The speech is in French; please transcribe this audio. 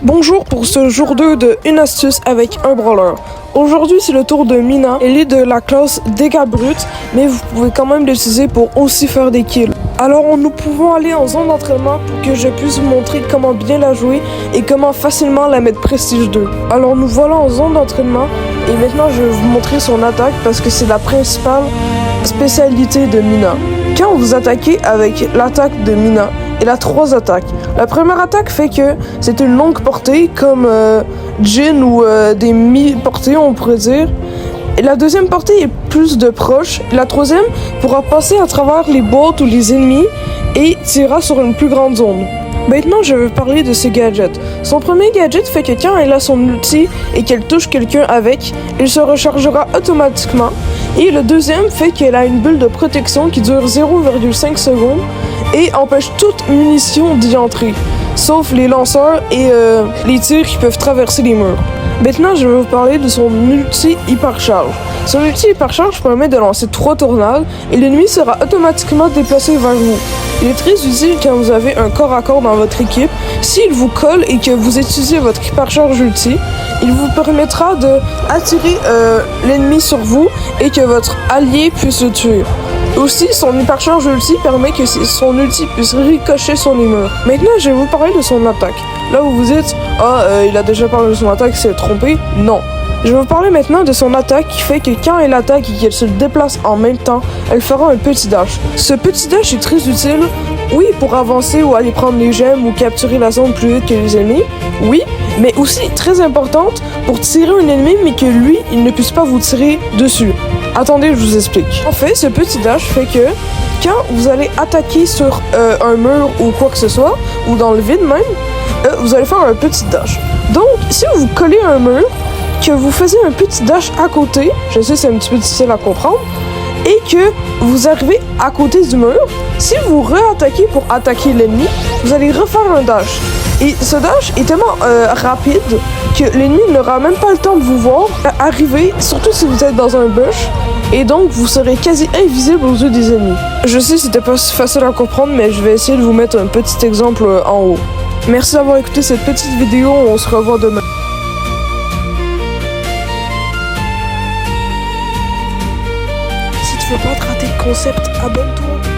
Bonjour pour ce jour 2 de Une astuce avec un brawler. Aujourd'hui c'est le tour de Mina. Elle est de la classe dégâts bruts, mais vous pouvez quand même l'utiliser pour aussi faire des kills. Alors nous pouvons aller en zone d'entraînement pour que je puisse vous montrer comment bien la jouer et comment facilement la mettre prestige 2. Alors nous voilà en zone d'entraînement et maintenant je vais vous montrer son attaque parce que c'est la principale spécialité de Mina. Quand vous attaquez avec l'attaque de Mina, elle a 3 attaques. La première attaque fait que c'est une longue portée comme Jhin ou des mi-portées on pourrait dire. Et la deuxième portée est plus de proche. La troisième pourra passer à travers les boîtes ou les ennemis et tirera sur une plus grande zone. Maintenant, je vais parler de ses gadgets. Son premier gadget fait que quand elle a son ulti et qu'elle touche quelqu'un avec, il se rechargera automatiquement. Et le deuxième fait qu'elle a une bulle de protection qui dure 0,5 secondes et empêche toute munition d'y entrer, sauf les lanceurs et les tirs qui peuvent traverser les murs. Maintenant, je vais vous parler de son ulti hypercharge. Son ulti hypercharge permet de lancer 3 tornades et l'ennemi sera automatiquement déplacé vers vous. Il est très utile quand vous avez un corps à corps dans votre équipe. S'il vous colle et que vous utilisez votre hypercharge ulti, il vous permettra de attirer l'ennemi sur vous et que votre allié puisse le tuer. Aussi, son hypercharge ulti permet que son ulti puisse ricocher sur les murs. Maintenant, je vais vous parler de son attaque. Là où vous dites « Ah, il a déjà parlé de son attaque, il s'est trompé », non. Je vais vous parler maintenant de son attaque qui fait que quand elle attaque et qu'elle se déplace en même temps, elle fera un petit dash. Ce petit dash est très utile, oui, pour avancer ou aller prendre les gemmes ou capturer la zone plus vite que les ennemis, oui, mais aussi très importante pour tirer un ennemi mais que lui, il ne puisse pas vous tirer dessus. Attendez, je vous explique. En fait, ce petit dash fait que quand vous allez attaquer sur un mur ou quoi que ce soit, ou dans le vide même, vous allez faire un petit dash. Donc, si vous collez un mur, que vous faisiez un petit dash à côté, je sais c'est un petit peu difficile à comprendre, et que vous arrivez à côté du mur, si vous réattaquez pour attaquer l'ennemi, vous allez refaire un dash. Et ce dash est tellement rapide que l'ennemi n'aura même pas le temps de vous voir arriver, surtout si vous êtes dans un bush, et donc vous serez quasi invisible aux yeux des ennemis. Je sais c'était pas si facile à comprendre, mais je vais essayer de vous mettre un petit exemple en haut. Merci d'avoir écouté cette petite vidéo, on se revoit demain. Si tu veux pas te rater le concept, abonne-toi.